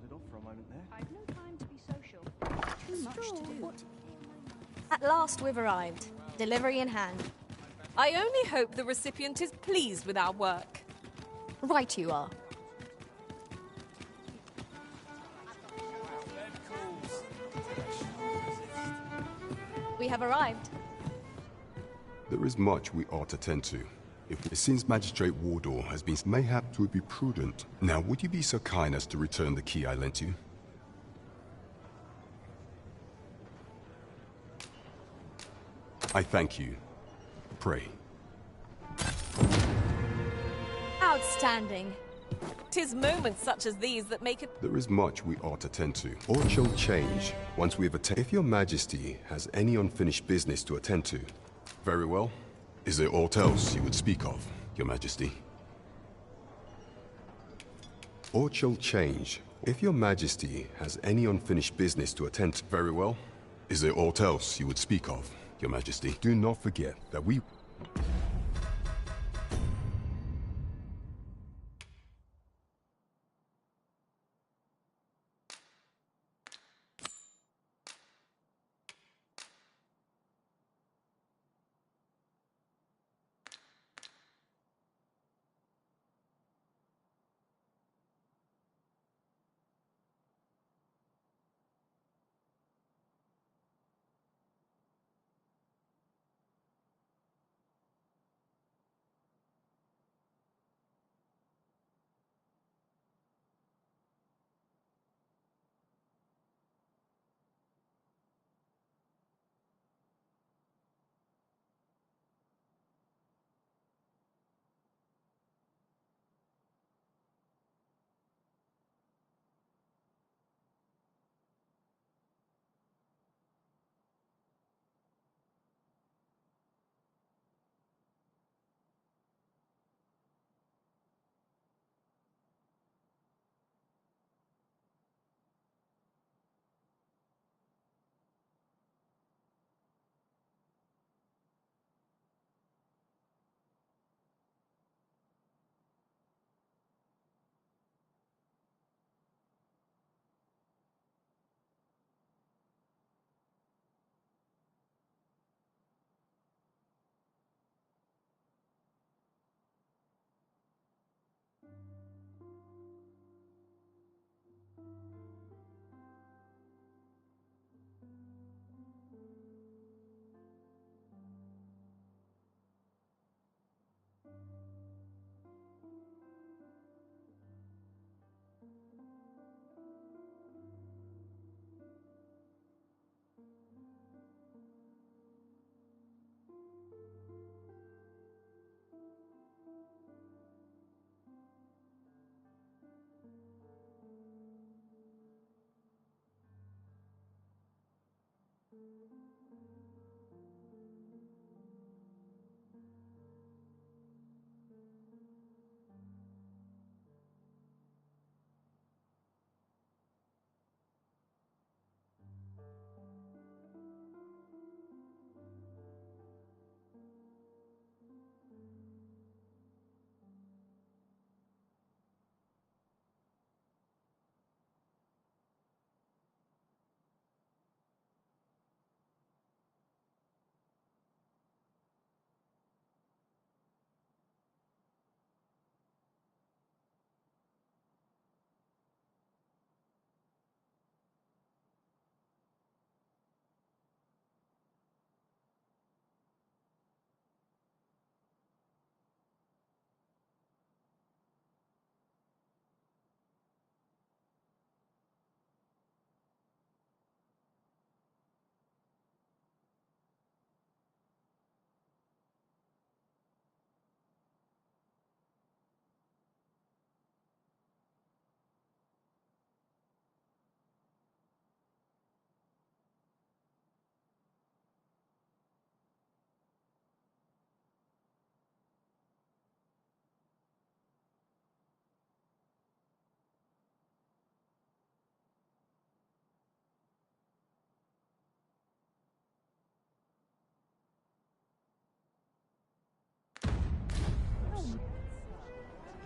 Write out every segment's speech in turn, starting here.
nodded off for a moment there. I've no time to be social. Too much to do. What? At last we've arrived. Delivery in hand. I only hope the recipient is pleased with our work. Right you are. We have arrived. There is much we ought to tend to. Since Magistrate Wardor has been, mayhap it would be prudent. Now, would you be so kind as to return the key I lent you? I thank you. Pray. Outstanding. 'Tis moments such as these that make it... There is much we ought to tend to. Or shall change once we have attained. If your majesty has any unfinished business to attend to. Very well. Is there aught else you would speak of, your majesty? Aught shall change. If your majesty has any unfinished business to attend to. Very well. Is there aught else you would speak of, your majesty? Do not forget that we...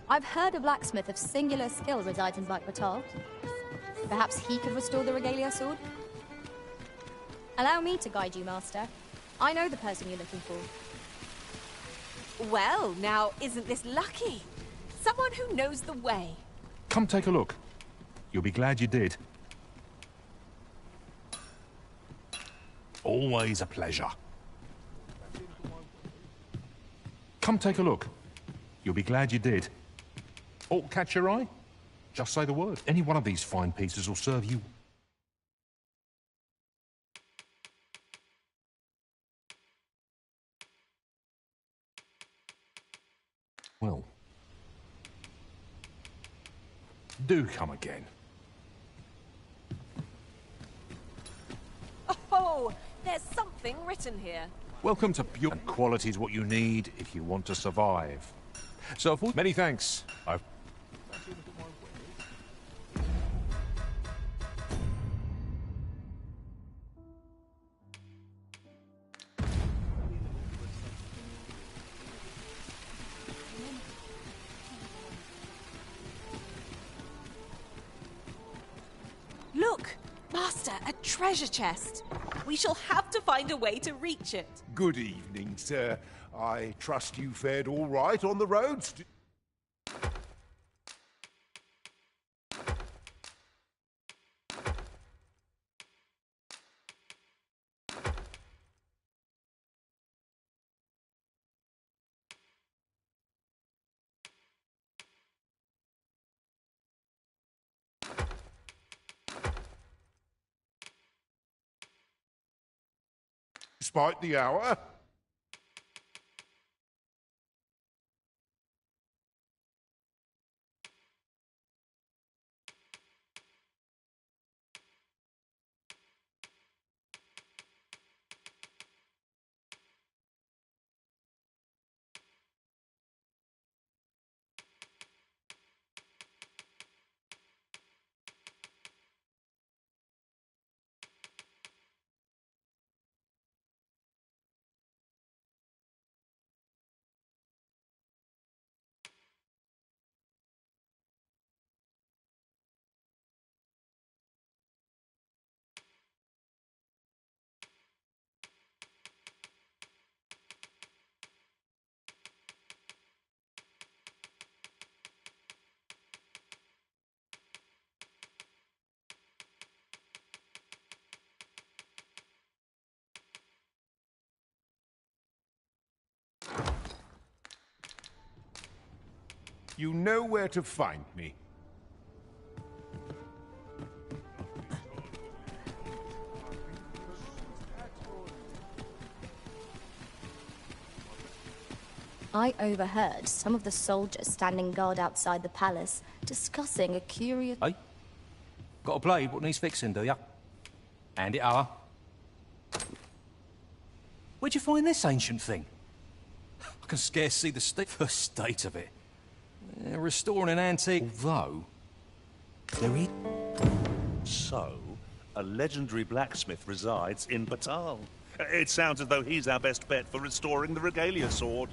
I've heard a blacksmith of singular skill resides in Bakbatal. Perhaps he could restore the regalia sword? Allow me to guide you, Master. I know the person you're looking for. Well, now, isn't this lucky? Someone who knows the way. Come take a look. You'll be glad you did. Always a pleasure. Come take a look. You'll be glad you did. Oh, catch your eye? Just say the word. Any one of these fine pieces will serve you. Well. Do come again. Oh, there's something written here. Welcome to pure quality is what you need if you want to survive. So, many thanks. Look, Master, a treasure chest. We shall have to find a way to reach it. Good evening, sir. I trust you fared all right on the roads. Despite the hour. You know where to find me. I overheard some of the soldiers standing guard outside the palace discussing a curious... Hey? Got a blade what needs fixing, do ya? Hand it over. Where'd you find this ancient thing? I can scarce see the first state of it. Restoring an antique, although... There is... So, a legendary blacksmith resides in Batal. It sounds as though he's our best bet for restoring the regalia sword.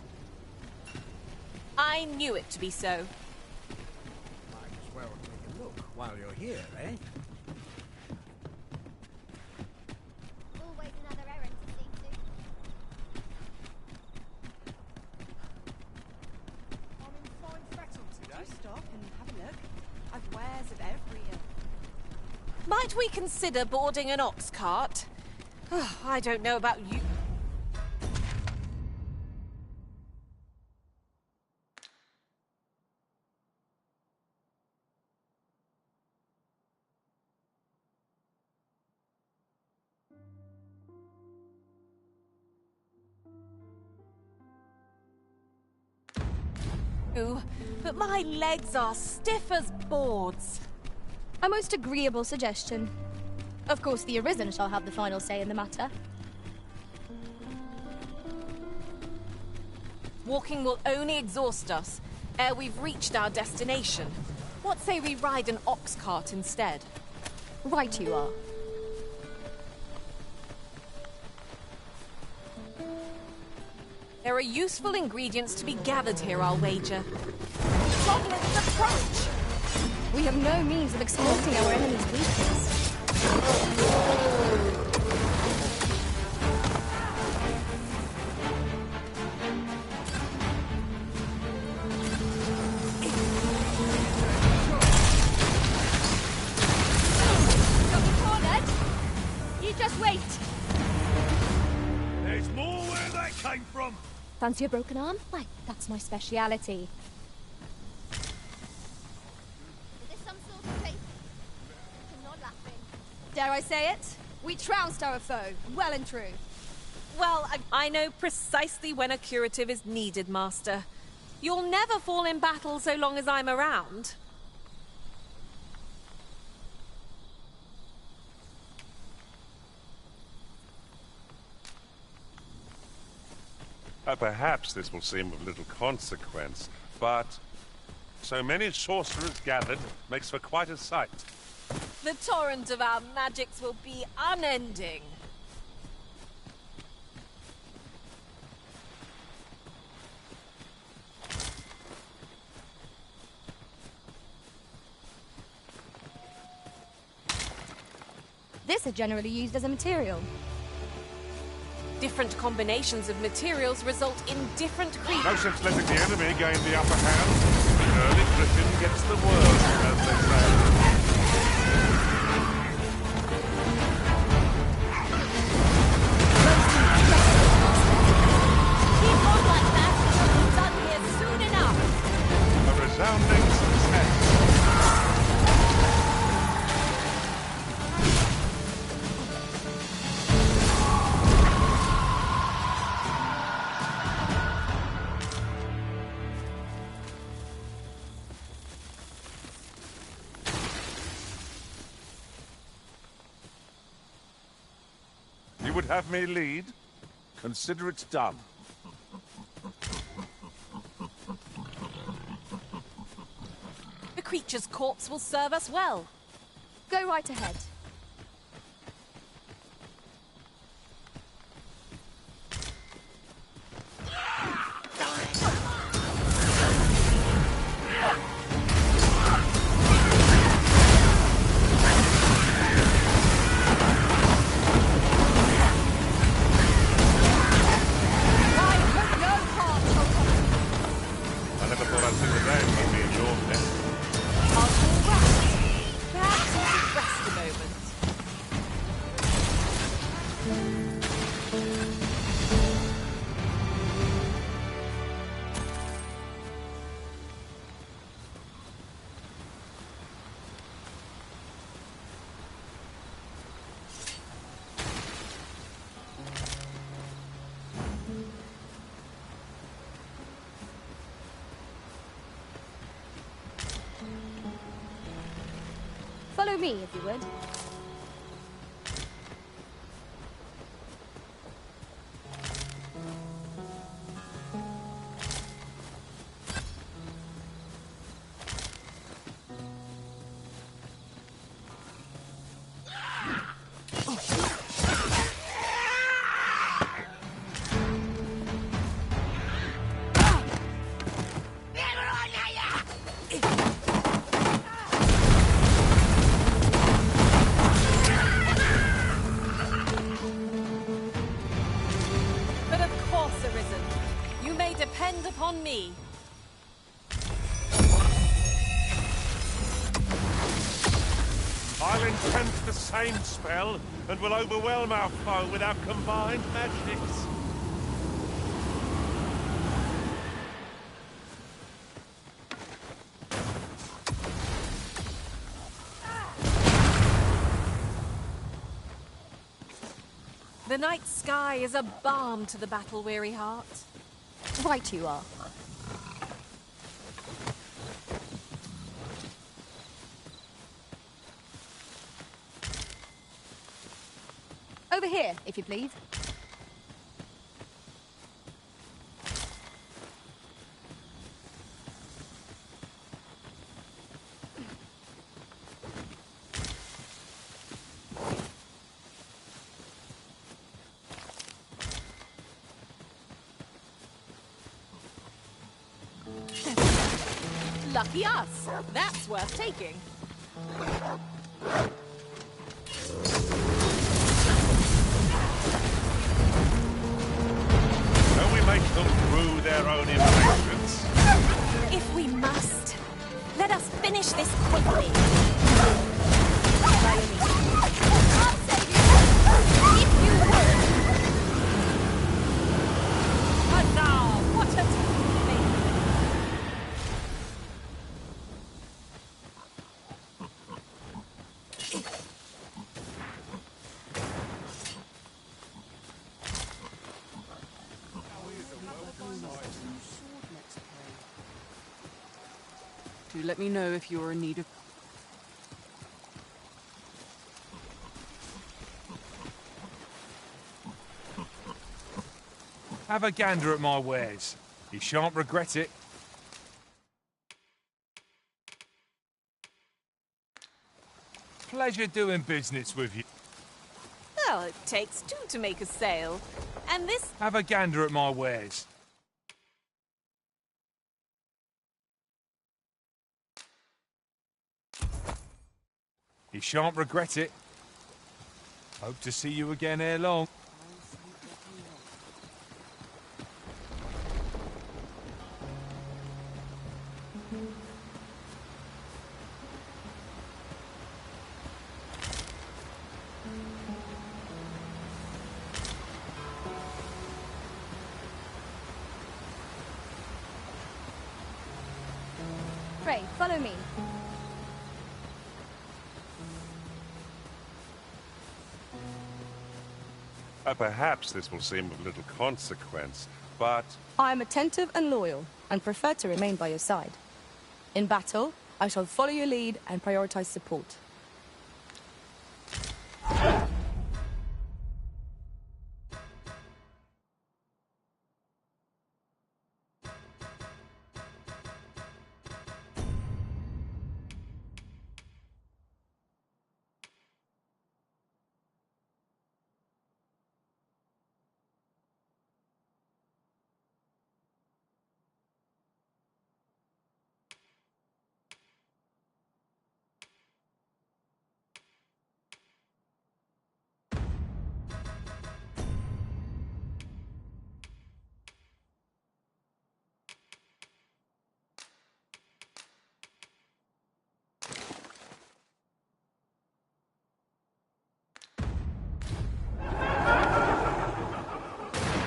I knew it to be so. Might as well take a look while you're here, eh? Always another errand to see to. I'm in fine fettle today. Do stop and have a look. I've wares of every ilk. Might we consider boarding an ox cart? Oh, I don't know about you. But my legs are stiff as boards. A most agreeable suggestion. Of course, the Arisen shall have the final say in the matter. Walking will only exhaust us ere we've reached our destination. What say we ride an ox cart instead? Right you are. There are useful ingredients to be gathered here, I'll wager. Goblins approach! We have no means of exploiting our enemy's weakness. Just wait! There's more where that came from! Fancy a broken arm? Why, that's my speciality. Is this some sort of faith? I'm not laughing. Dare I say it? We trounced our foe, well and true. Well, I know precisely when a curative is needed, Master. You'll never fall in battle so long as I'm around. Perhaps this will seem of little consequence, but so many sorcerers gathered makes for quite a sight. The torrent of our magics will be unending. This is generally used as a material. Different combinations of materials result in different creatures. No sense letting the enemy gain the upper hand. An early Griffin gets the world, as they say. Keep on like that, and you'll be done here soon enough. A resounding success. You would have me lead? Consider it done. The creature's corpse will serve us well. Go right ahead. I never thought I'd see the day when me and your net. Perhaps we should rest a moment. Follow me, if you would. But of course, Arisen. You may depend upon me. I'll intent the same spell and will overwhelm our foe with our combined magics. The night sky is a balm to the battle-weary heart. Right you are. Over here, if you please. Lucky Lucky us. That's worth taking. Don't we make them rue their own impatience? If we must, let us finish this quickly. I'll save you. If you would. Huzzah! What a team! Do let me know if you're in need of... Have a gander at my wares. You shan't regret it. Pleasure doing business with you. Well, it takes two to make a sale. And this... Have a gander at my wares. You shan't regret it. Hope to see you again ere long. Pray, follow me. Perhaps this will seem of little consequence, but I am attentive and loyal, and prefer to remain by your side. In battle, I shall follow your lead and prioritize support.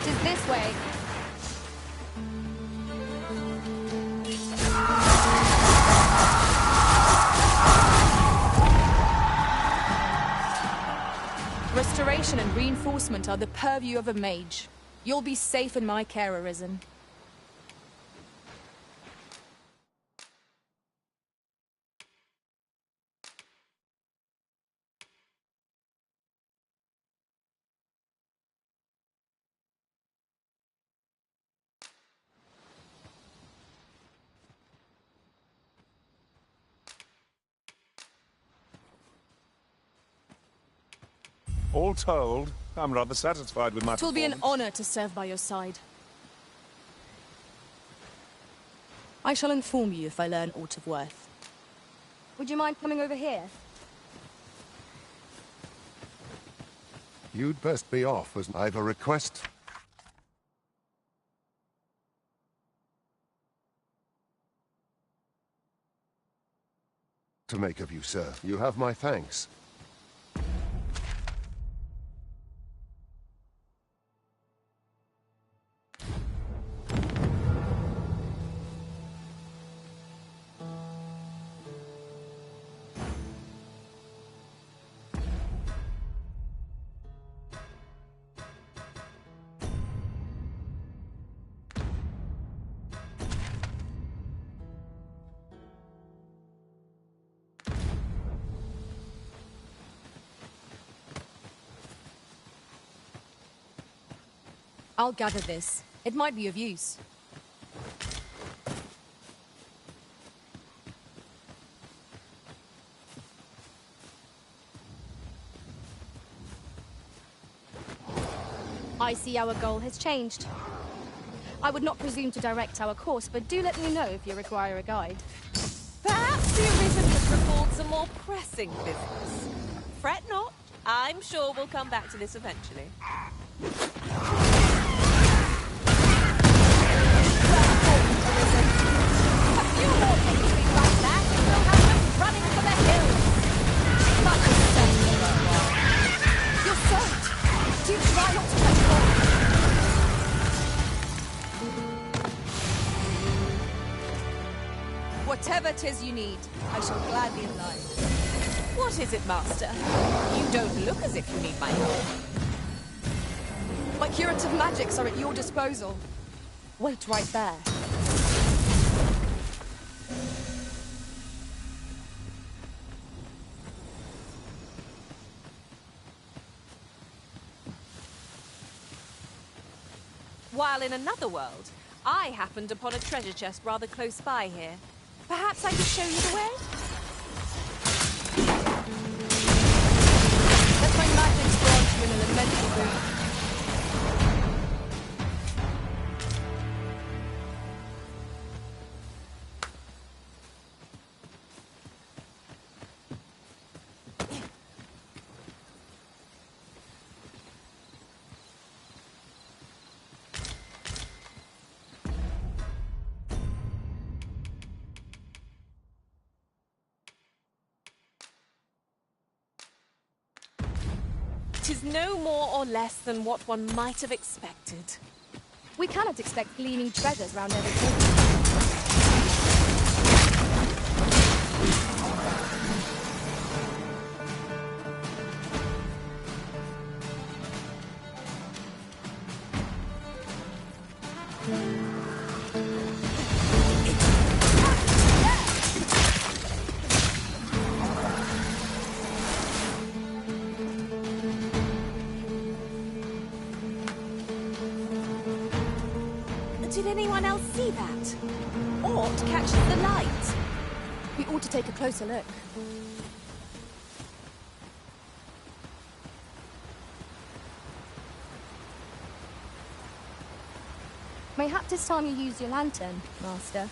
Tis this way. Restoration and reinforcement are the purview of a mage. You'll be safe in my care, Arisen. All told, I'm rather satisfied with my It will be an performance. honor to serve by your side. I shall inform you if I learn aught of worth. Would you mind coming over here? You'd best be off, as I've a request. To make of you, sir. You have my thanks. I'll gather this. It might be of use. I see our goal has changed. I would not presume to direct our course, but do let me know if you require a guide. The arisen has recalled some more pressing business. Fret not. I'm sure we'll come back to this eventually. A few more victories like that, and we'll have them running for the hills. Much as You're soaked. Do try not to touch water. Whatever 'tis you need, I shall gladly oblige. What is it, Master? You don't look as if you need my help. My curative magics are at your disposal. Wait right there. While in another world, I happened upon a treasure chest rather close by here. Perhaps I could show you the way? Let my magics grant you an elemental boon. Tis no more or less than what one might have expected. We cannot expect gleaming treasures round every corner. Did anyone else see that? Aught catches the light. We ought to take a closer look. Mayhap this time you use your lantern, Master.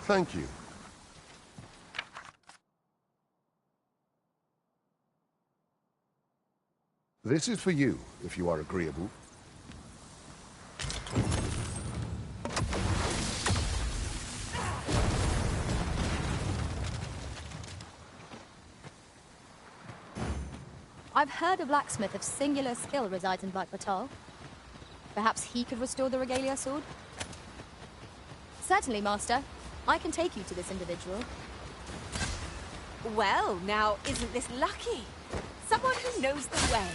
Thank you. This is for you, if you are agreeable. I've heard a blacksmith of singular skill resides in Black Batal. Perhaps he could restore the Regalia sword? Certainly, Master. I can take you to this individual. Well, now, isn't this lucky? Someone who knows the way.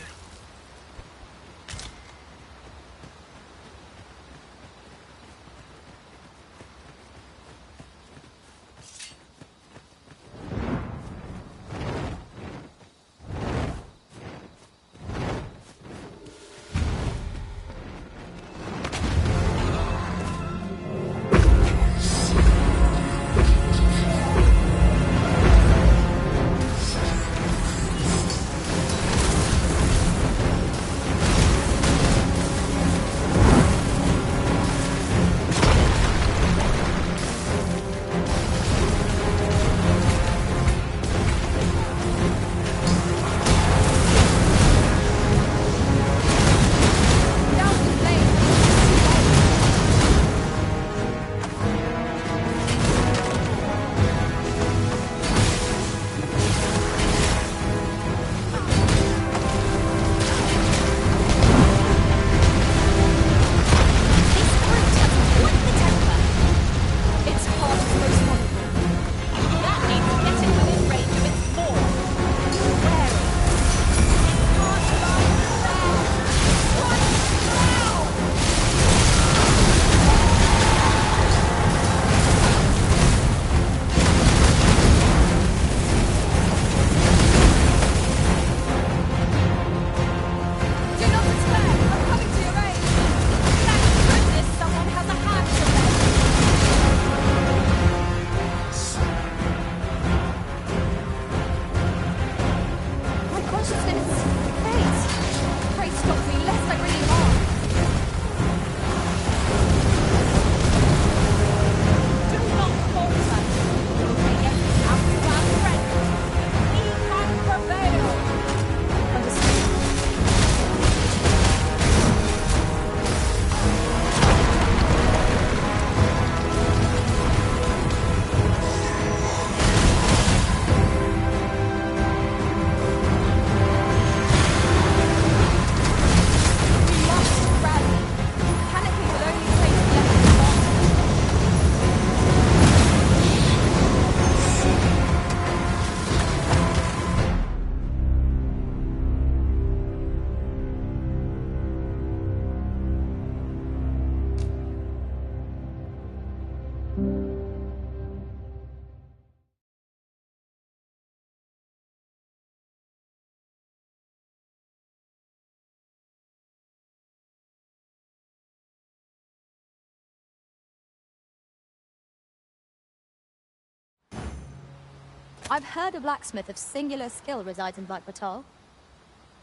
I've heard a blacksmith of singular skill resides in Black Batal.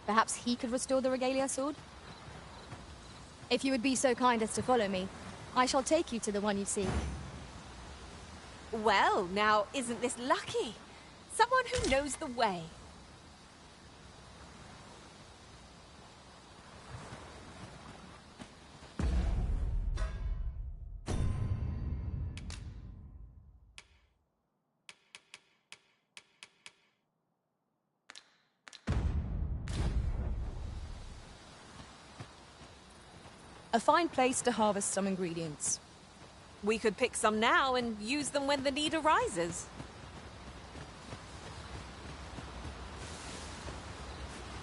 Perhaps he could restore the regalia sword? If you would be so kind as to follow me, I shall take you to the one you seek. Well, now, isn't this lucky? Someone who knows the way. A fine place to harvest some ingredients. We could pick some now and use them when the need arises.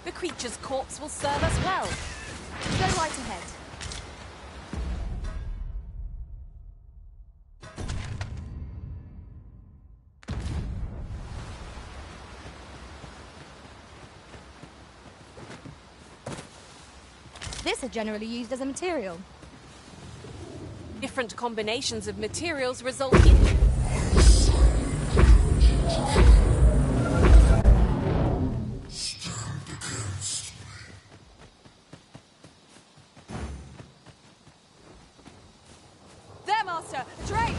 The creature's corpse will serve us well. Go right ahead. This is generally used as a material. Different combinations of materials result in... There, Master! Drain!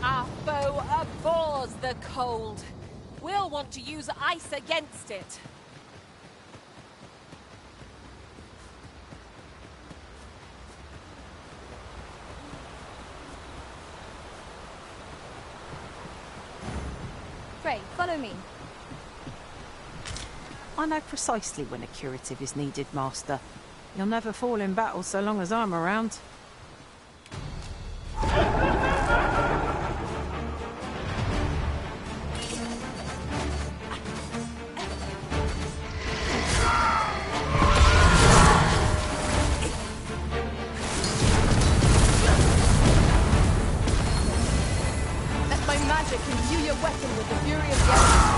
Our foe abhors the cold. We'll want to use ice against it. Pray, follow me. I know precisely when a curative is needed, Master. You'll never fall in battle so long as I'm around. Let my magic imbue your weapon with the fury of the elements.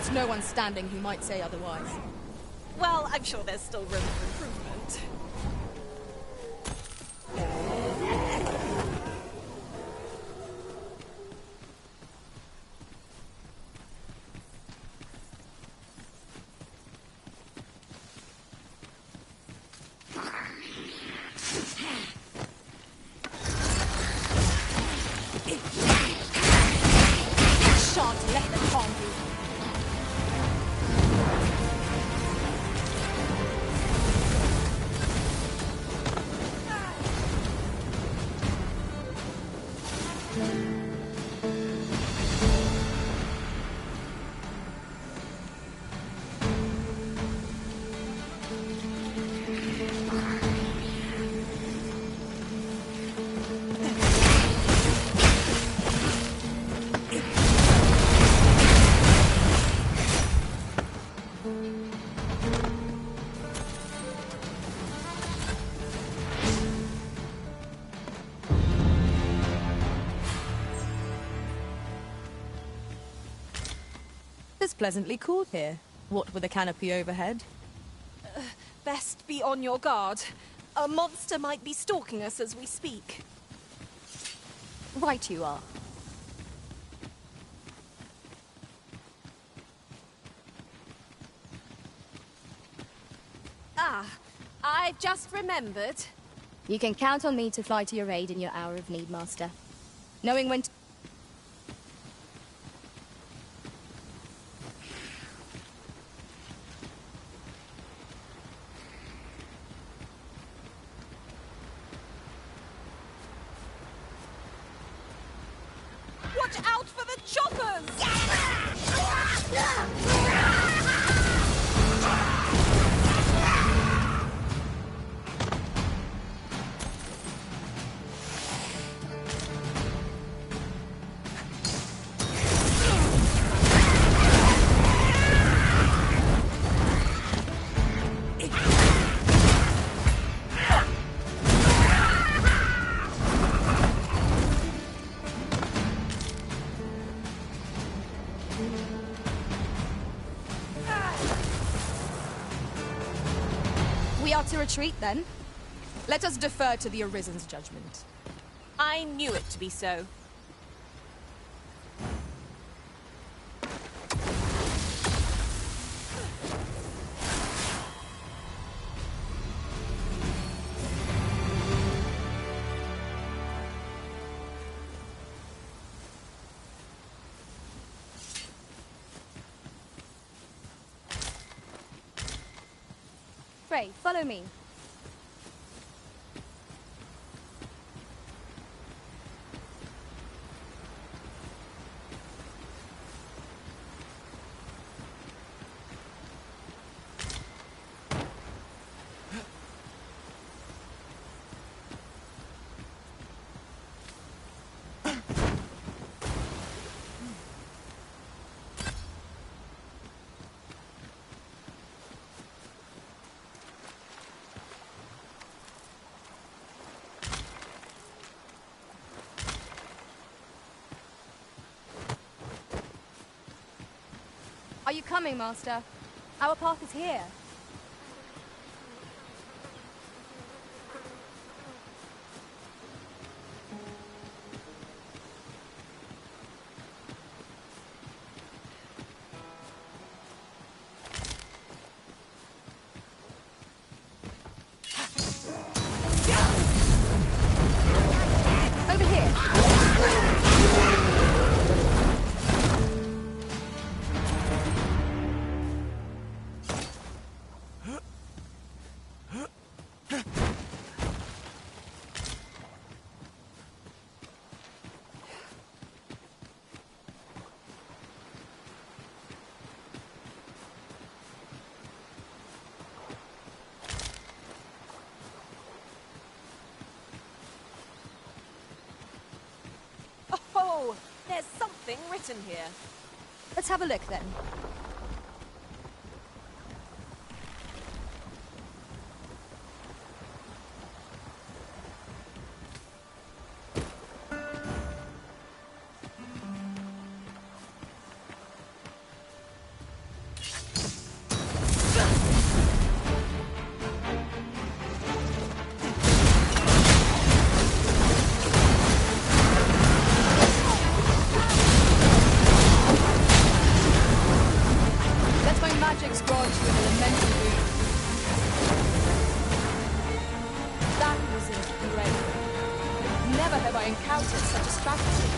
It's no one standing who might say otherwise. Well, I'm sure there's still room for improvement. Shan't let them harm you. It's pleasantly cool here. What with a canopy overhead. Best be on your guard. A monster might be stalking us as we speak. Right you are. Ah, I've just remembered. You can count on me to fly to your aid in your hour of need, Master. Knowing when to... Watch out for the choppers! We are to retreat, then? Let us defer to the Arisen's judgment. I knew it to be so. Frey, follow me. Are you coming, Master? Our path is here. Over here. Oh, there's something written here. Let's have a look, then. magic's brought you an elemental boon. That was incredible. Never have I encountered such a strategy.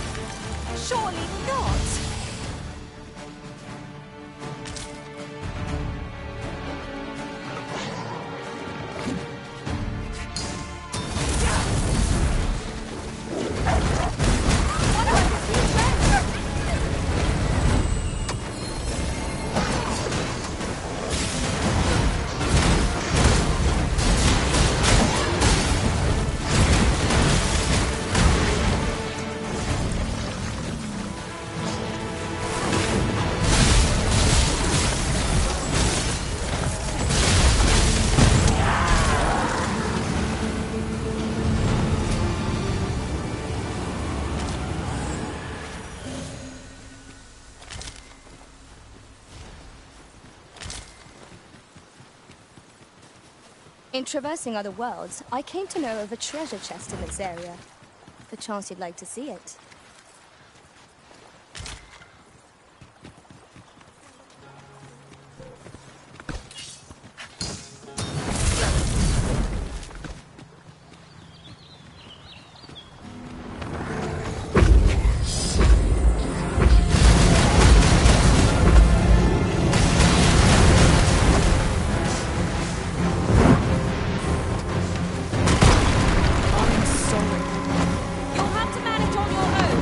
Surely not! In traversing other worlds, I came to know of a treasure chest in this area. Perchance you'd like to see it. You'll have to manage on your own.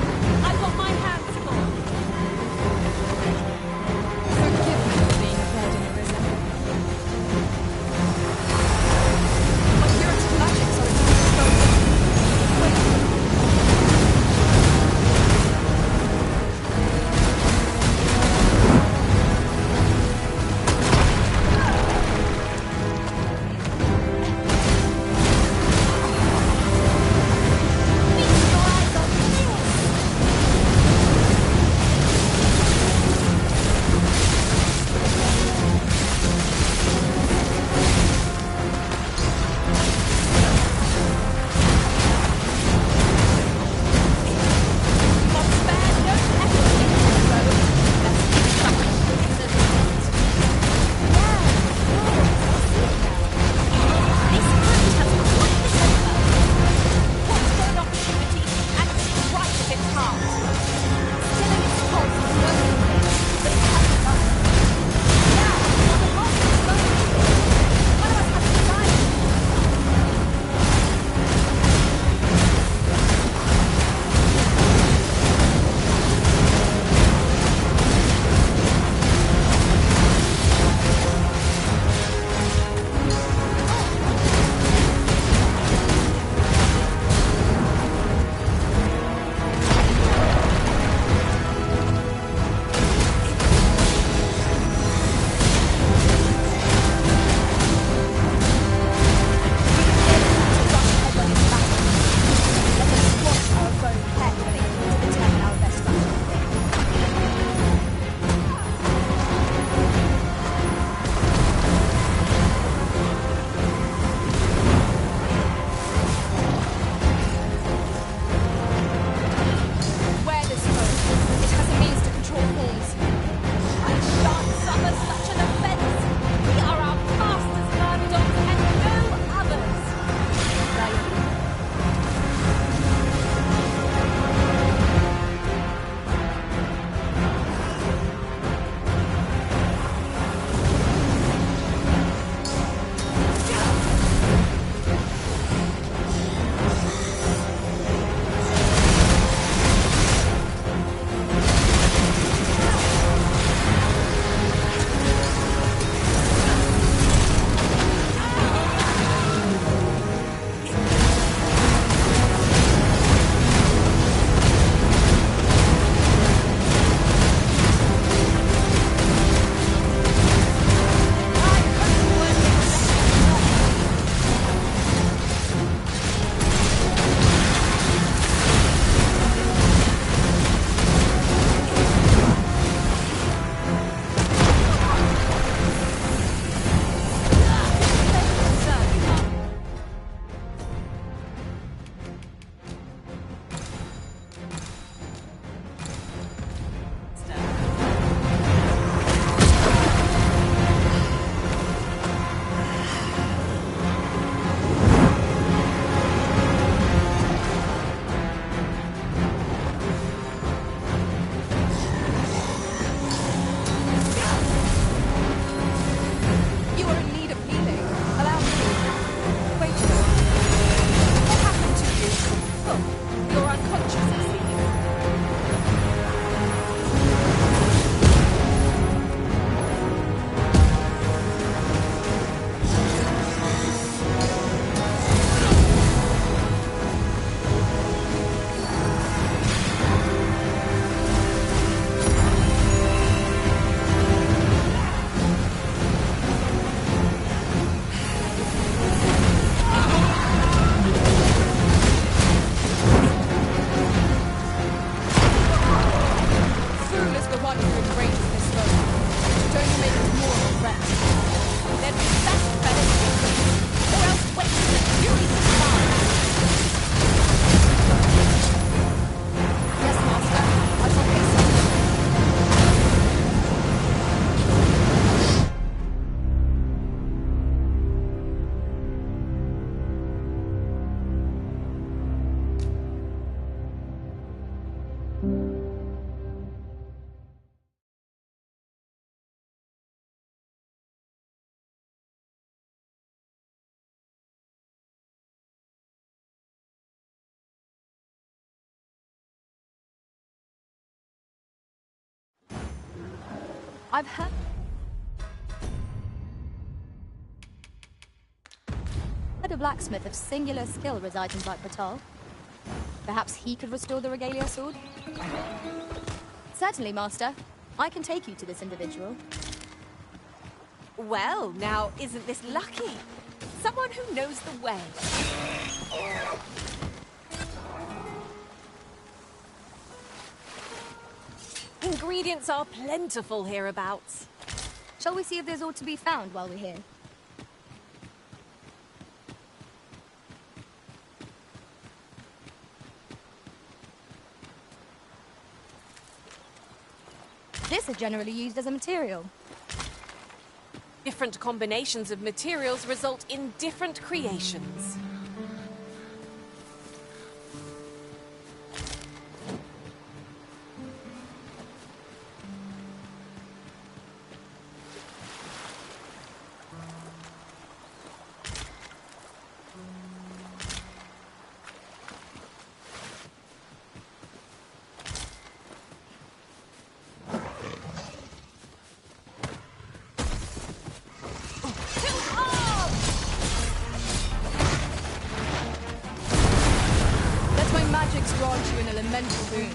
I've heard a blacksmith of singular skill resides in Blackwater. Perhaps he could restore the regalia sword? Certainly, Master. I can take you to this individual. Well, now, isn't this lucky? Someone who knows the way. Ingredients are plentiful hereabouts. Shall we see if there's aught to be found while we're here? This is generally used as a material. Different combinations of materials result in different creations. Grant you an elemental boon.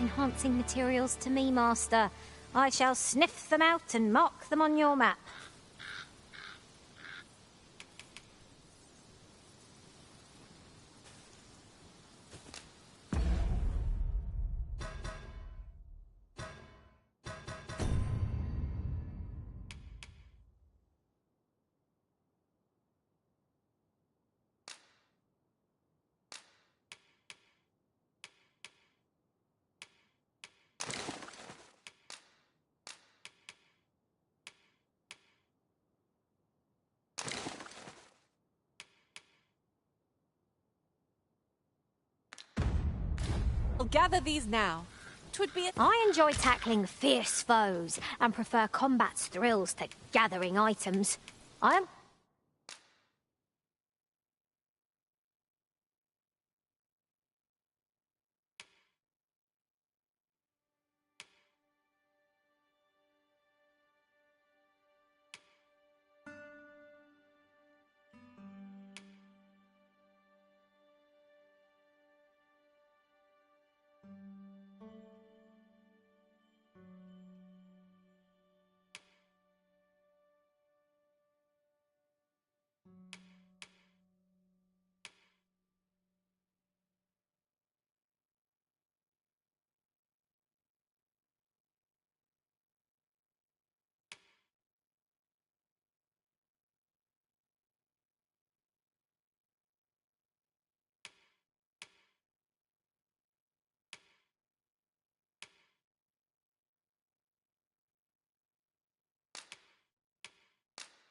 Enhancing materials to me, Master. I shall sniff them out and mark them on your map. I'll gather these now. 'Twould be I enjoy tackling fierce foes and prefer combat's thrills to gathering items. I am...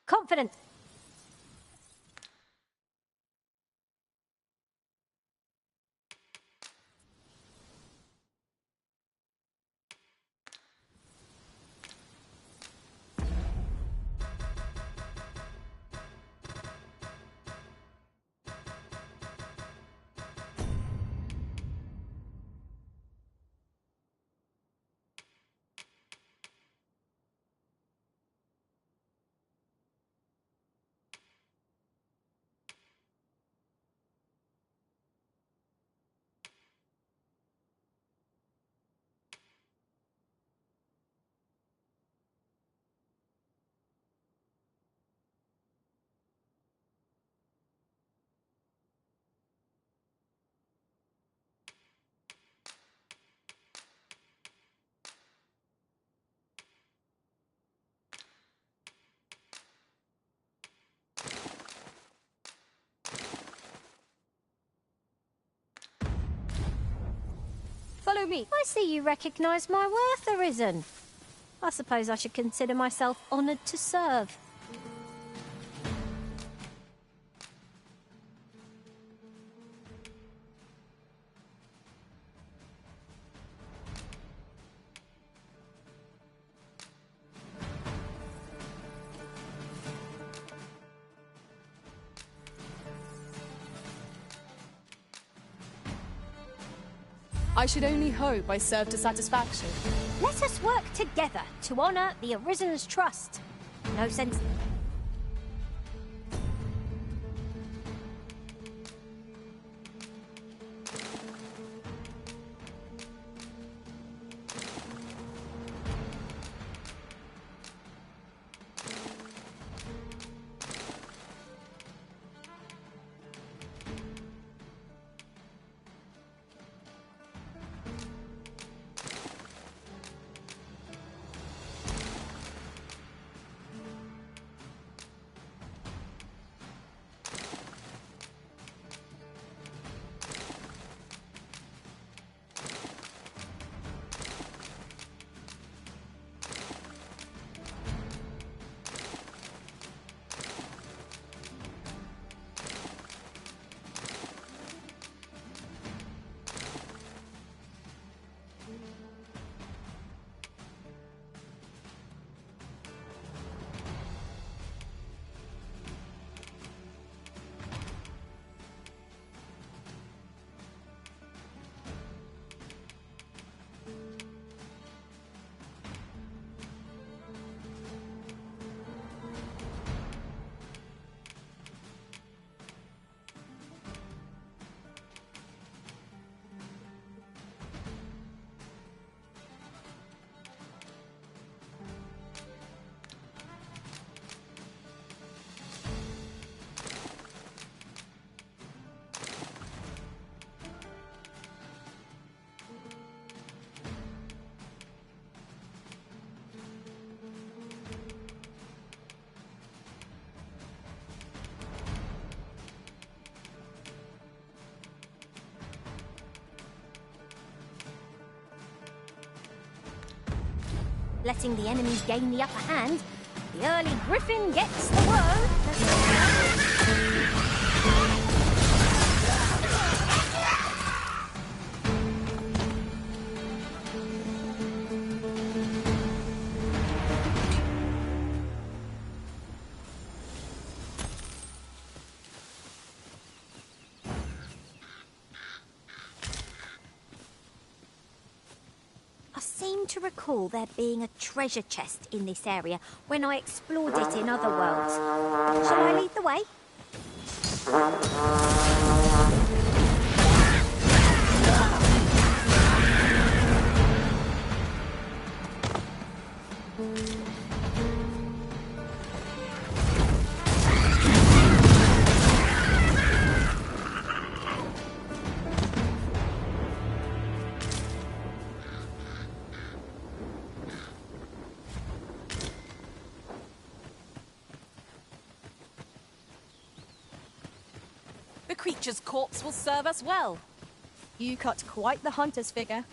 confident. Follow me. I see you recognise my worth, Arisen. I suppose I should consider myself honoured to serve. I should only hope I served to satisfaction. Let us work together to honour the Arisen's trust. No sense... Letting the enemies gain the upper hand, the early griffin gets the word. To recall there being a treasure chest in this area when I explored it in other worlds. Shall I lead the way? The creature's corpse will serve us well. You cut quite the hunter's figure.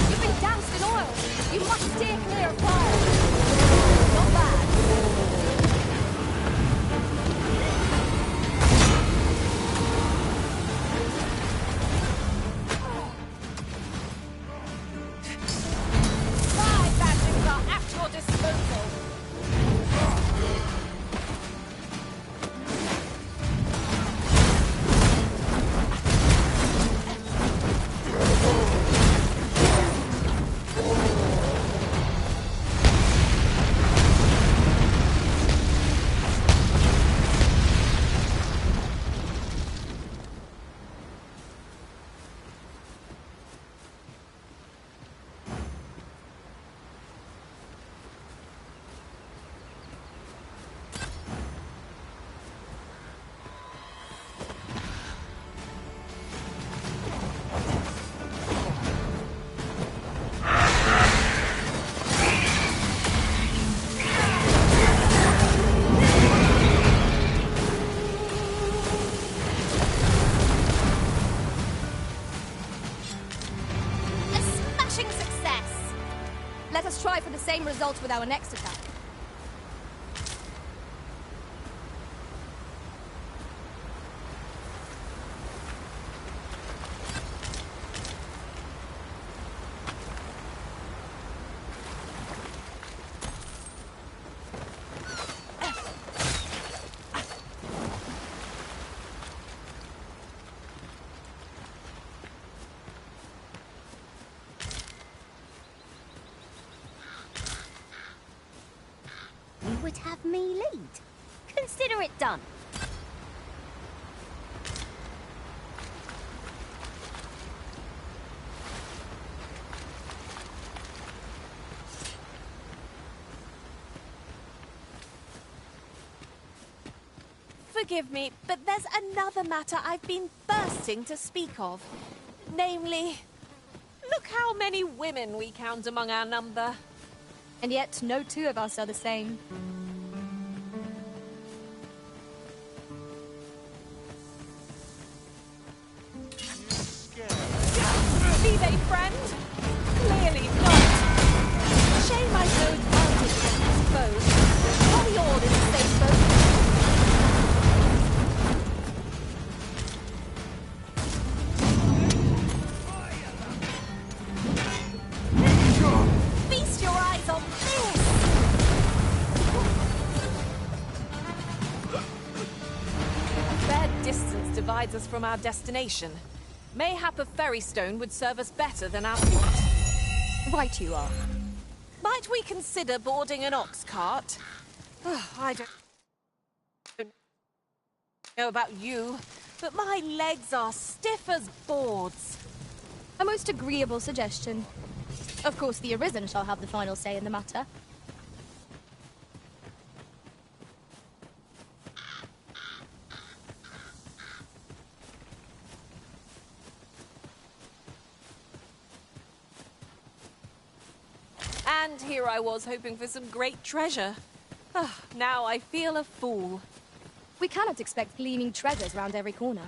You've been doused in oil. You must steer clear of fire. Not bad. same result with our next attack. You would have me lead. Consider it done. Forgive me, but there's another matter I've been bursting to speak of. Namely, look how many women we count among our number. And yet, no two of us are the same. Be they friend? Clearly not. Shame I've no advantage against his foes. Are we all in the same boat? Feast your eyes on this! A fair distance divides us from our destination. Mayhap a ferry stone would serve us better than our feet. Right you are. Might we consider boarding an ox cart? I don't know about you, but my legs are stiff as boards. A most agreeable suggestion. Of course, the Arisen shall have the final say in the matter. And here I was hoping for some great treasure. Now I feel a fool. We cannot expect gleaming treasures round every corner.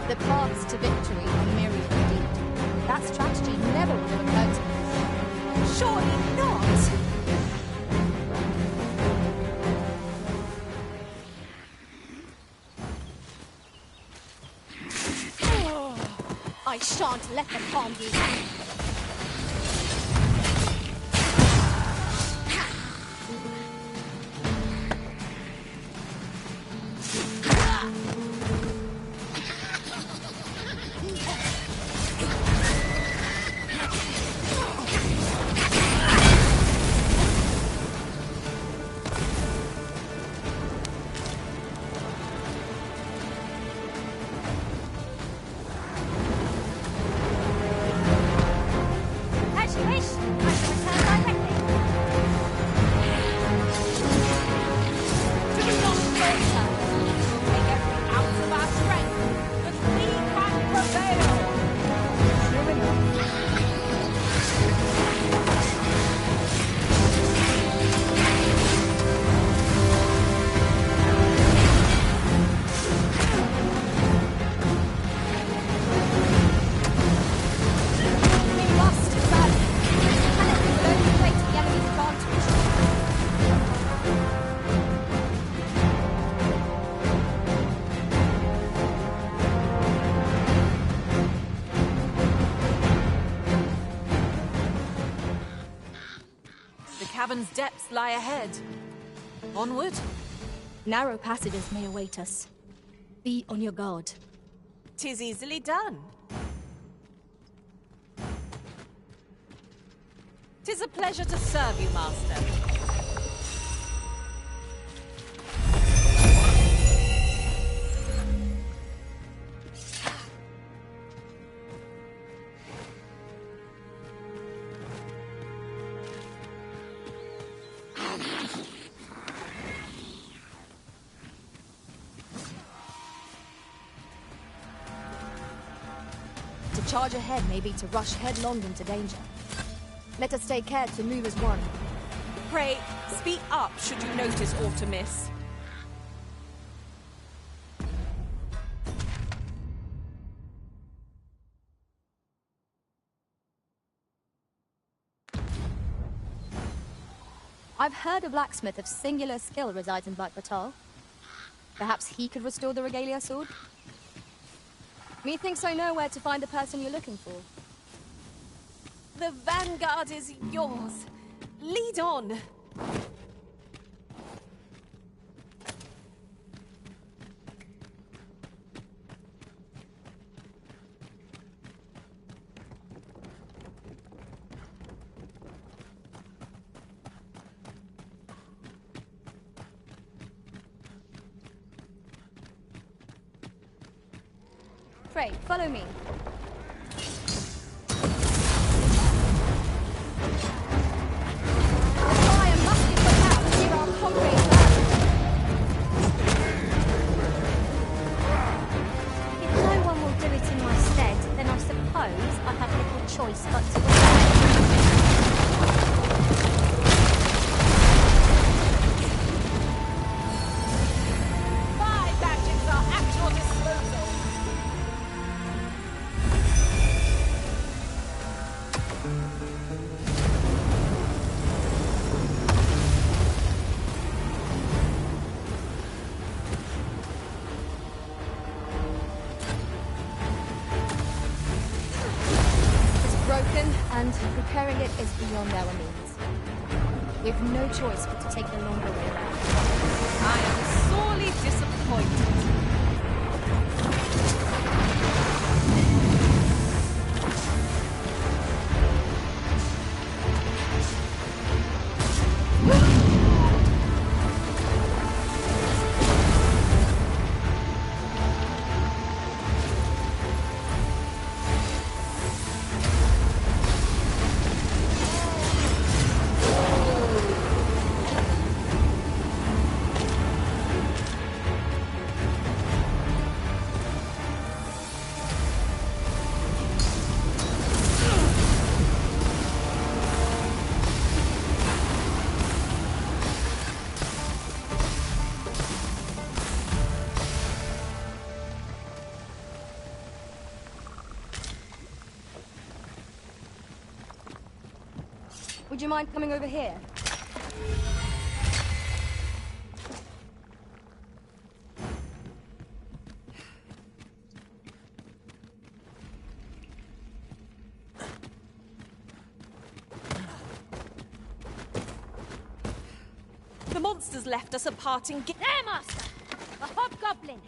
The paths to victory are myriad indeed. That strategy never would have occurred to me. Surely not! I shan't let them harm you. As you wish. I shall return directly. Do not falter! We'll take every ounce of our strength, but we can prevail! True enough. We must advance! And it will only play to the enemy's advantage. The cavern's depths lie ahead. Onward? Narrow passages may await us. Be on your guard. 'Tis easily done. 'Tis a pleasure to serve you, Master. charge ahead may be to rush headlong into danger. Let us take care to move as one. Pray, speak up should you notice aught amiss. I've heard a blacksmith of singular skill resides in Baal. Perhaps he could restore the regalia sword? Methinks I know where to find the person you're looking for. The vanguard is yours. Lead on. Pray, follow me. Fire must be put out near our comrades' land. If no one will do it in my stead, then I suppose I have little choice but to obey. My magics are at your disposal. And repairing it is beyond our means. We have no choice but to take the longer way around. I am sorely disappointed. Would you mind coming over here? The monsters left us a parting gift. There, Master! A hobgoblin!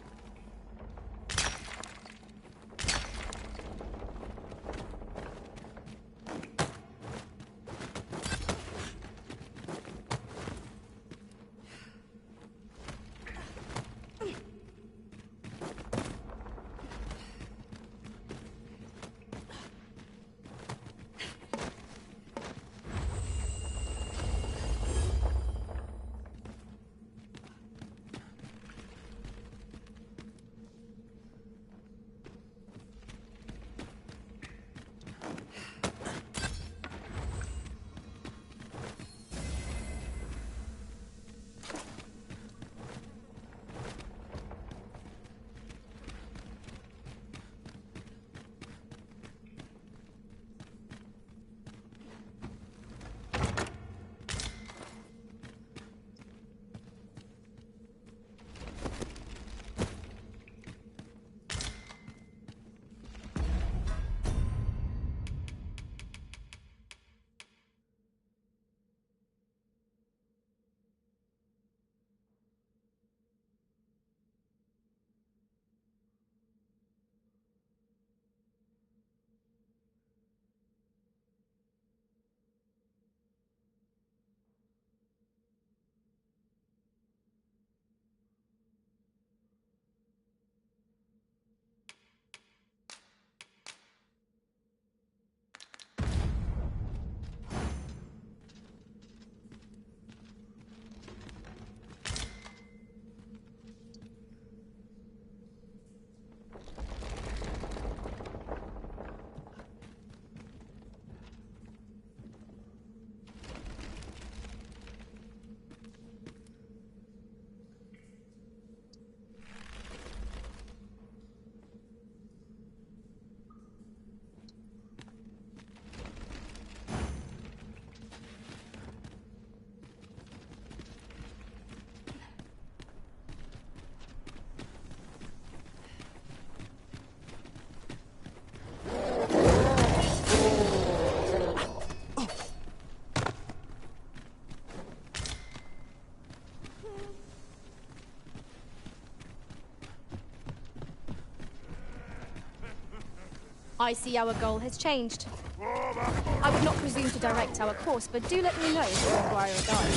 I see our goal has changed. I would not presume to direct our course, but do let me know if you require a guide.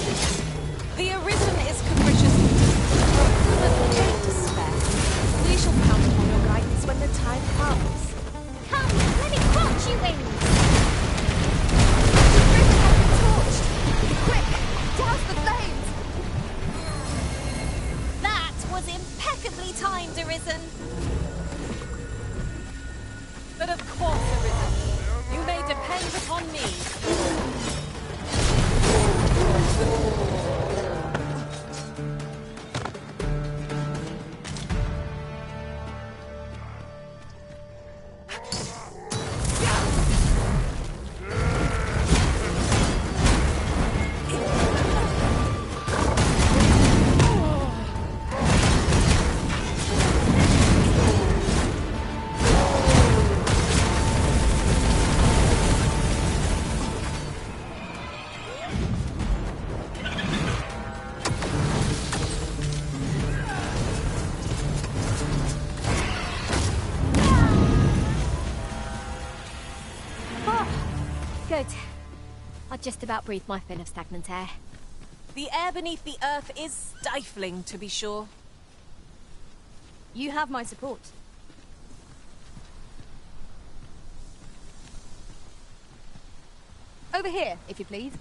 The Arisen is capricious, but don't despair. We shall count upon your guidance when the time comes. Come, let me catch you wings! The river has been torched! Quick, douse the flames! That was impeccably timed, Arisen. But of course, Arisen, you may depend upon me. Good. I just about breathed my fill of stagnant air. The air beneath the earth is stifling, to be sure. You have my support. Over here, if you please.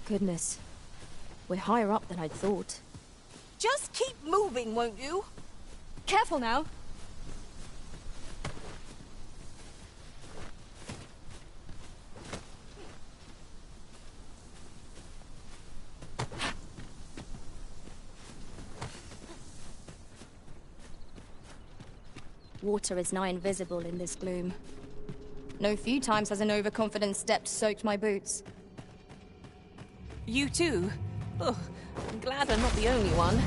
Goodness. We're higher up than I'd thought. Just keep moving, won't you? Careful now. Water is nigh invisible in this gloom. No few times has an overconfident step soaked my boots. You too? Oh, I'm glad I'm not the only one.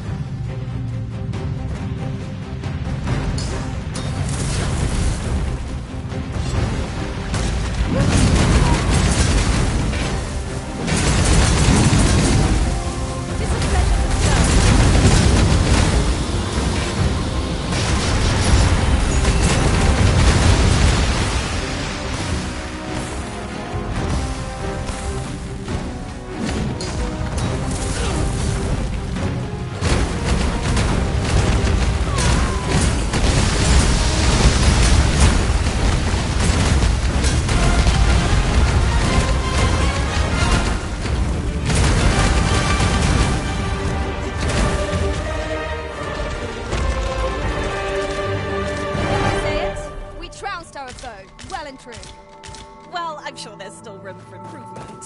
Well, I'm sure there's still room for improvement.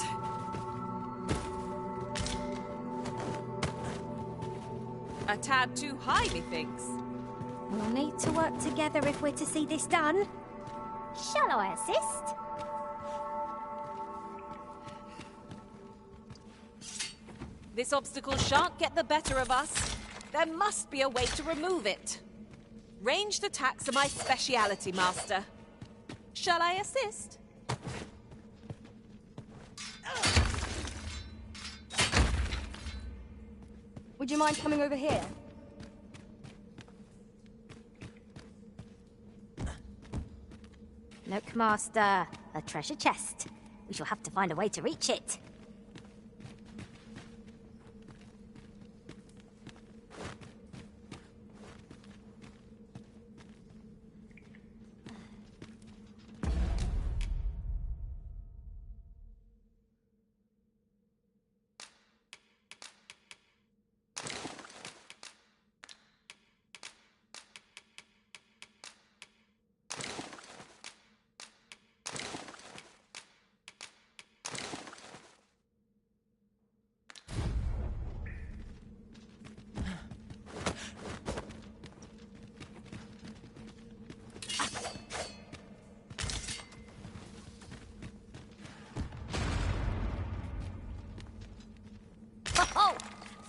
A tad too high, methinks. We'll need to work together if we're to see this done. Shall I assist? This obstacle shan't get the better of us. There must be a way to remove it. Ranged attacks are my speciality, Master. Shall I assist? Would you mind coming over here? Look, Master. A treasure chest. We shall have to find a way to reach it.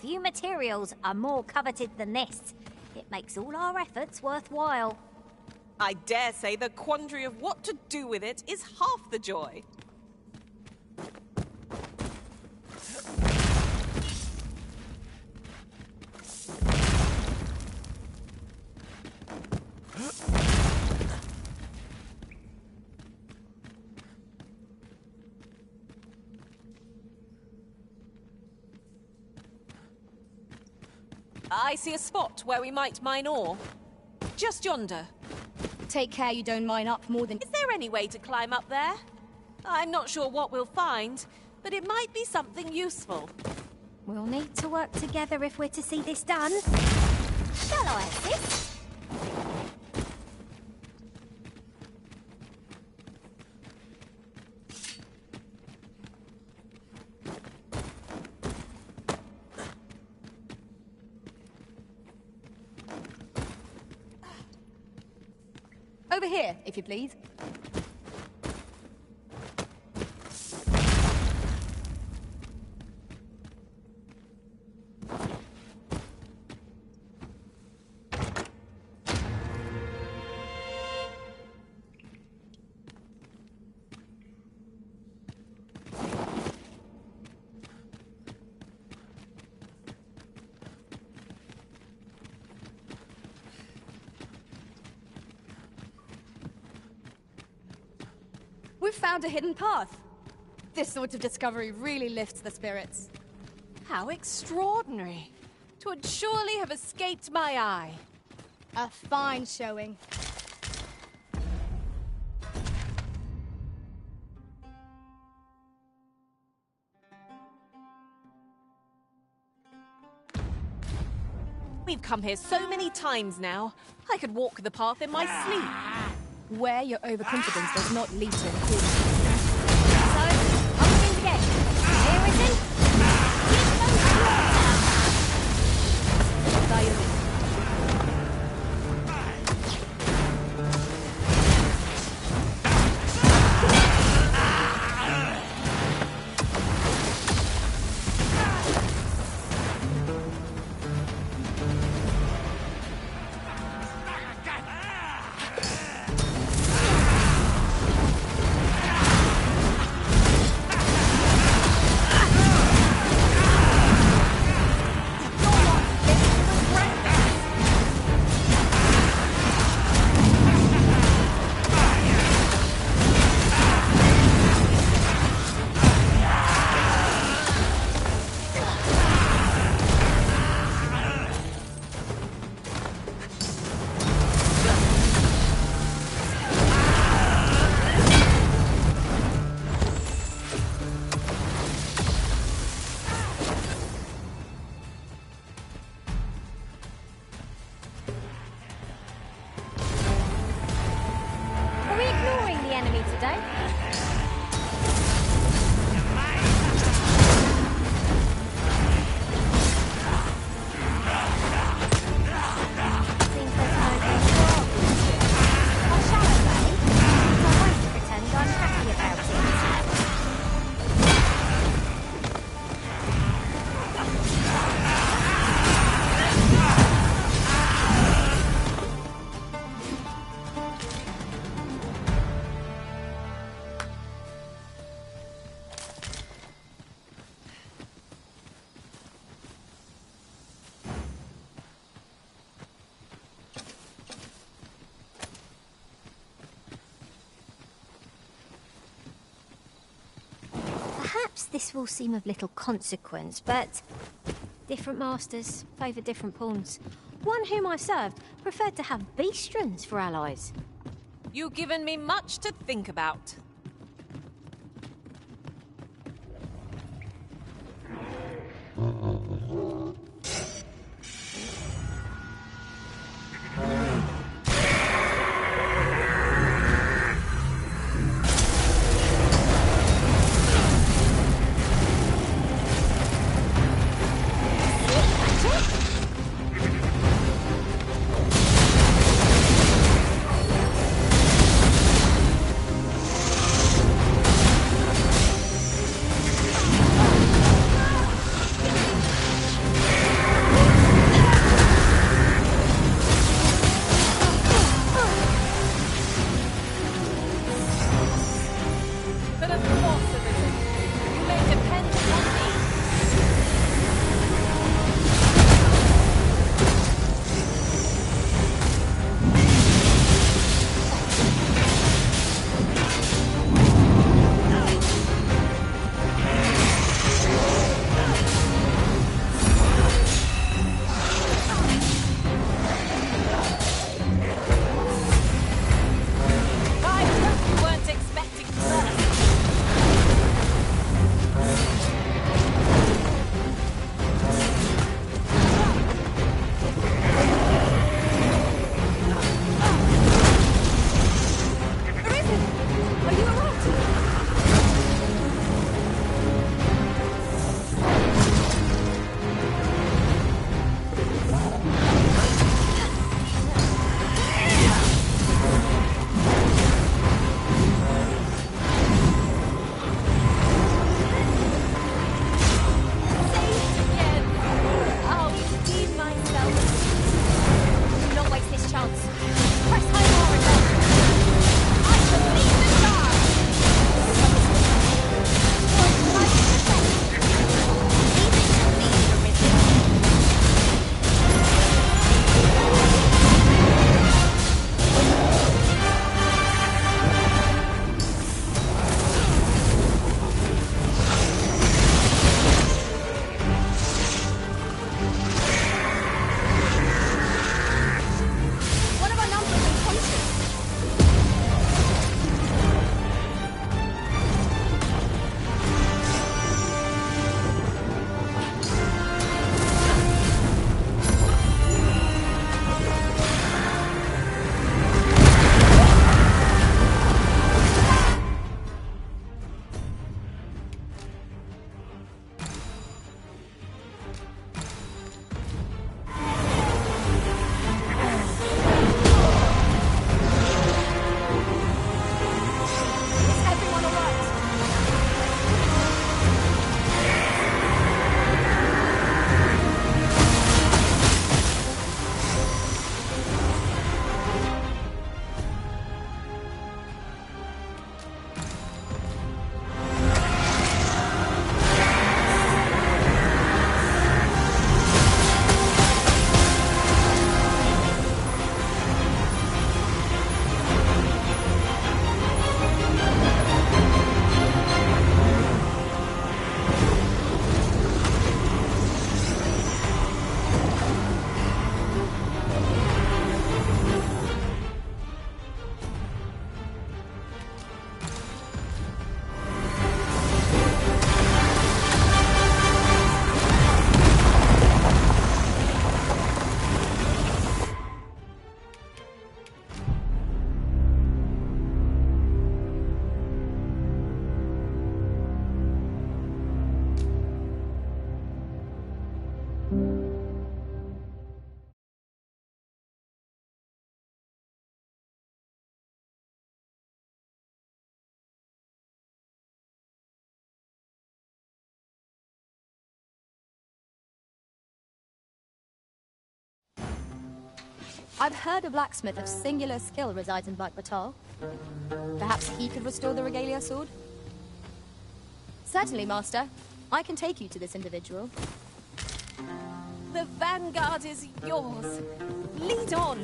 Few materials are more coveted than this. It makes all our efforts worthwhile. I dare say the quandary of what to do with it is half the joy. I see a spot where we might mine ore. Just yonder. Take care you don't mine up more than... Is there any way to climb up there? I'm not sure what we'll find, but it might be something useful. We'll need to work together if we're to see this done. Shall I assist? Over here, if you please. We've found a hidden path. This sort of discovery really lifts the spirits. How extraordinary. 'Twould surely have escaped my eye. A fine showing. We've come here so many times now. I could walk the path in my sleep. Where your overconfidence does not lead to improvement. So, up things again. Here is it. Perhaps this will seem of little consequence, but different masters favour different pawns. One whom I served preferred to have beastrons for allies. You've given me much to think about. I've heard a blacksmith of singular skill resides in Batal. Perhaps he could restore the regalia sword? Certainly, Master. I can take you to this individual. The vanguard is yours. Lead on.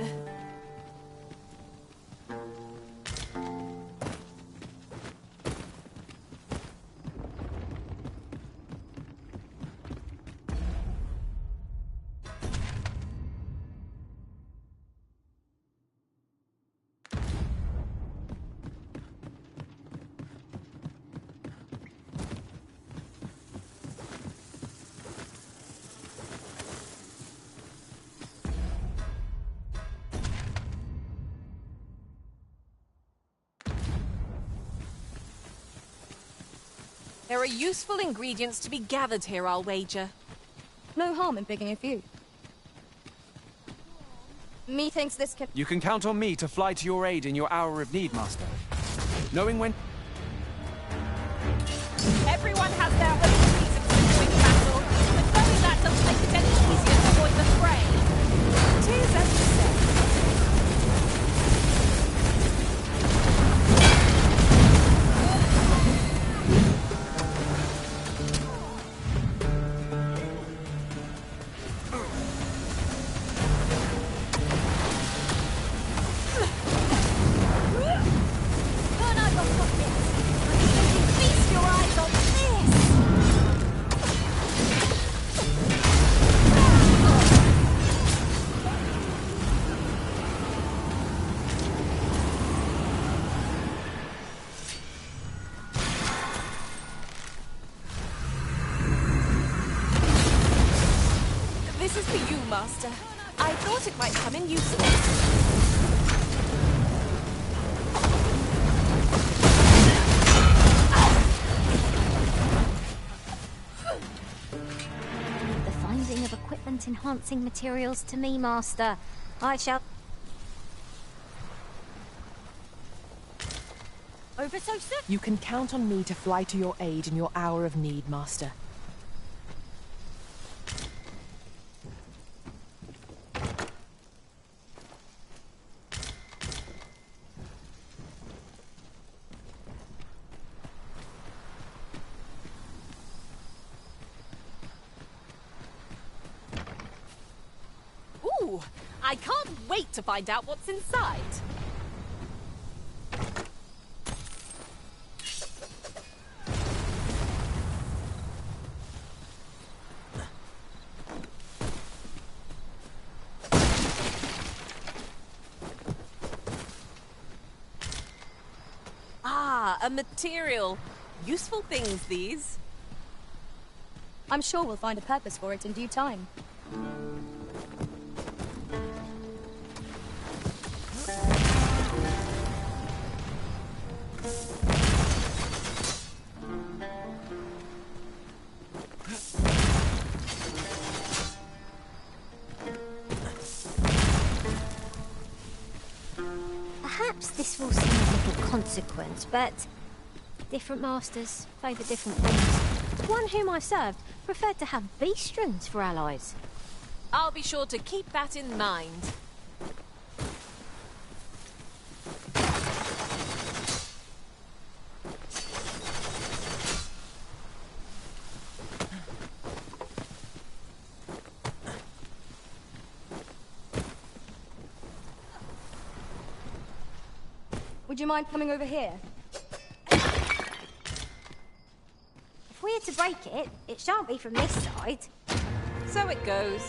There are useful ingredients to be gathered here, I'll wager. No harm in picking a few. Methinks this can... You can count on me to fly to your aid in your hour of need, Master. Knowing when... Everyone has their own reasons for doing battle, but knowing that doesn't make it any easier to avoid the fray. 'Tis as you say. This is for you, Master. I thought it might come in useful. The finding of equipment-enhancing materials to me, Master. I shall... Over so soon? You can count on me to fly to your aid in your hour of need, Master. Ooh, I can't wait to find out what's inside. Ah, a material. Useful things, these. I'm sure we'll find a purpose for it in due time. Perhaps this will seem of little consequence, but different masters favour different things. One whom I served preferred to have beast strings for allies. I'll be sure to keep that in mind. Would you mind coming over here? If we're to break it, it shan't be from this side. So it goes.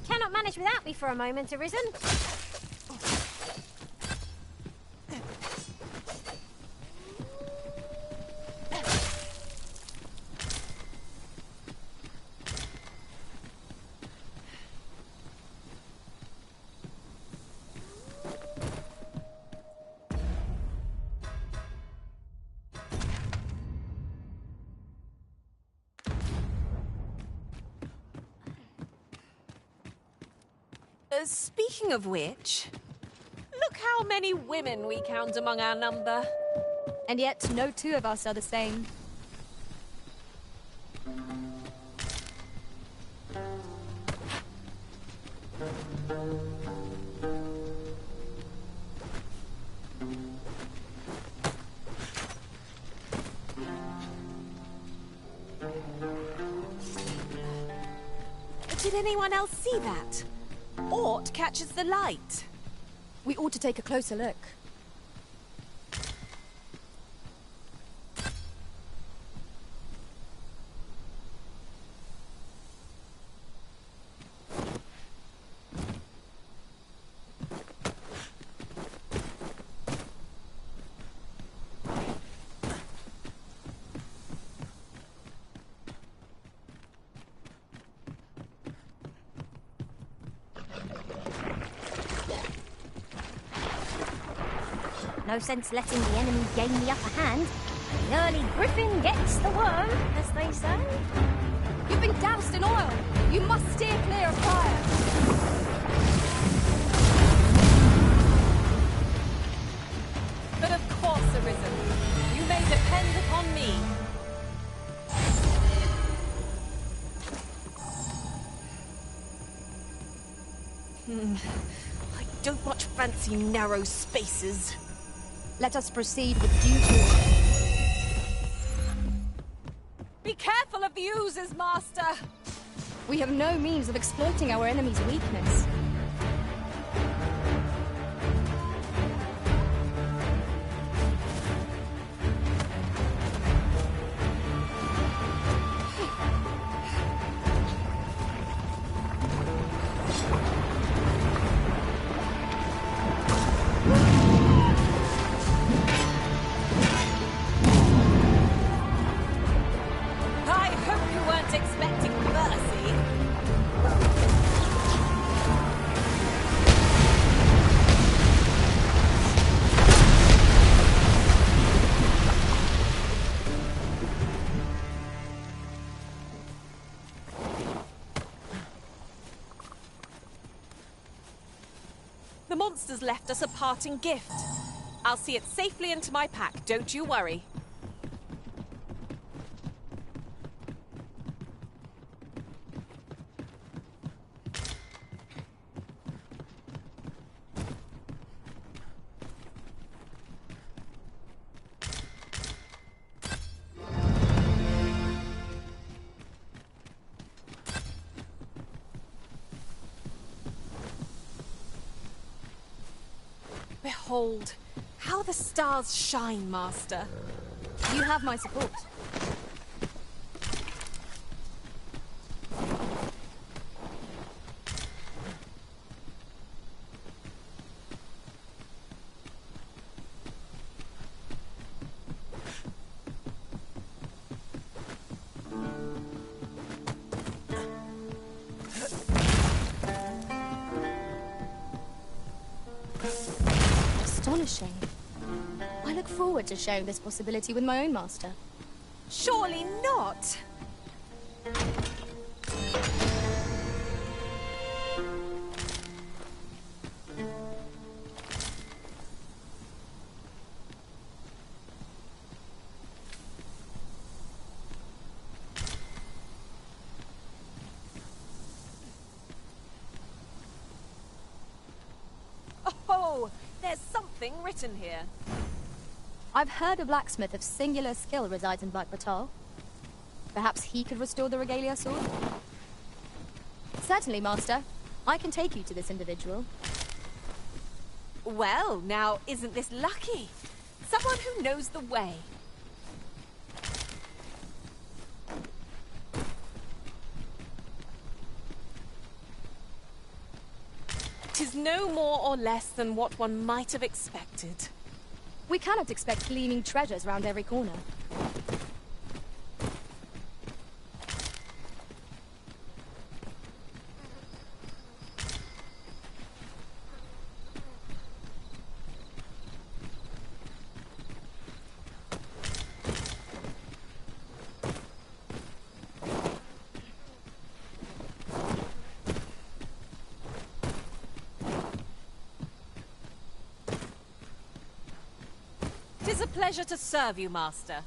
Cannot manage without me for a moment, Arisen. Speaking of which, look how many women we count among our number. And yet, no two of us are the same. Did anyone else see that? Ort catches the light. We ought to take a closer look. No sense letting the enemy gain the upper hand. The early griffin gets the worm, as they say. You've been doused in oil. You must steer clear of fire. But of course, Arisen. You may depend upon me. I don't much fancy narrow spaces. Let us proceed with due caution. Be careful of the oozes, Master! We have no means of exploiting our enemy's weakness. I hope you weren't expecting mercy. The monsters left us a parting gift. I'll see it safely into my pack, don't you worry. Behold, how the stars shine, Master. You have my support. Astonishing. I look forward to sharing this possibility with my own master. Surely not! Oh, there's something written here. I've heard a blacksmith of singular skill resides in Black Batal. Perhaps he could restore the Regalia sword? Certainly, Master. I can take you to this individual. Well, now, isn't this lucky? Someone who knows the way. Tis no more or less than what one might have expected. We cannot expect gleaming treasures round every corner. Tis a pleasure to serve you, Master.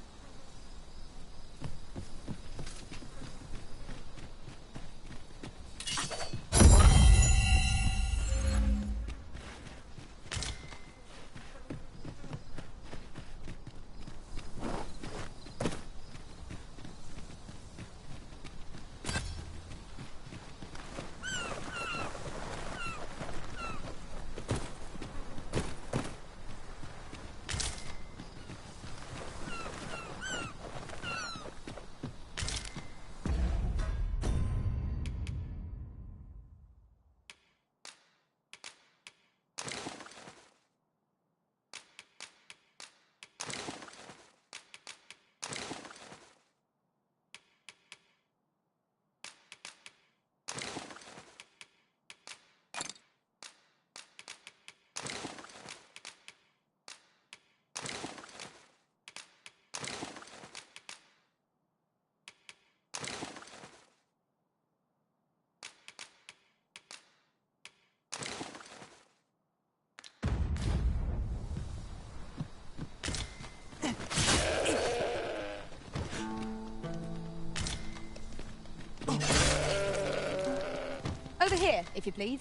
Over here, if you please.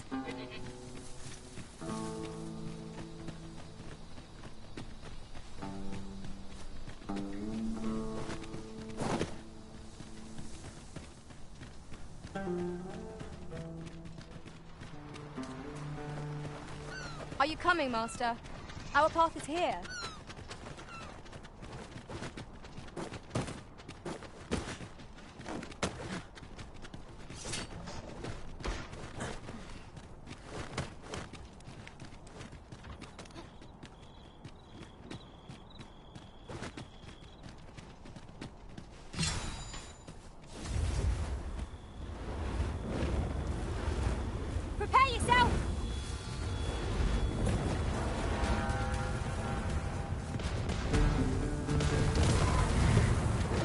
Are you coming, Master? Our path is here. Prepare yourself!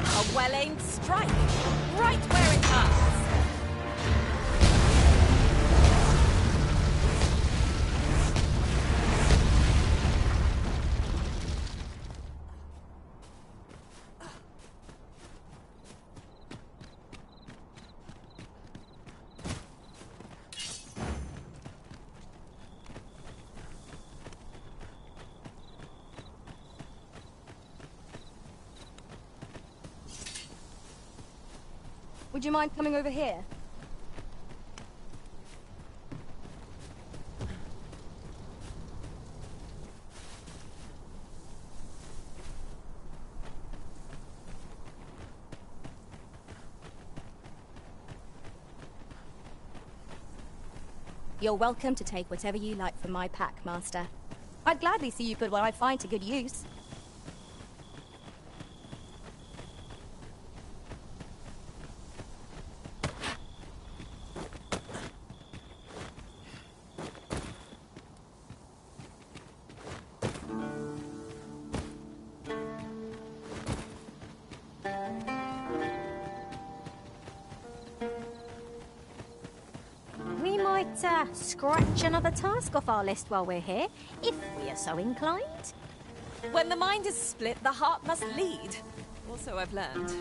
A well-aimed strike, right where it hurts. Would you mind coming over here? You're welcome to take whatever you like from my pack, Master. I'd gladly see you put what I find to good use. We might scratch another task off our list while we're here, if we are so inclined. When the mind is split, the heart must lead. Also, I've learned.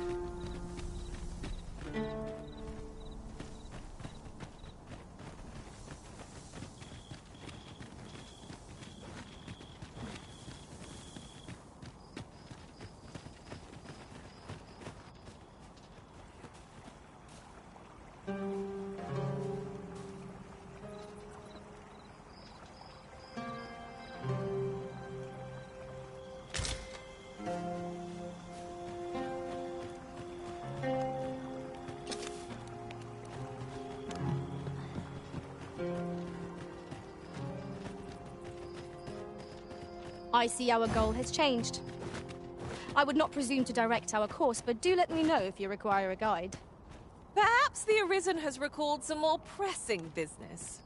I see our goal has changed. I would not presume to direct our course, but do let me know if you require a guide. Perhaps the Arisen has recalled some more pressing business.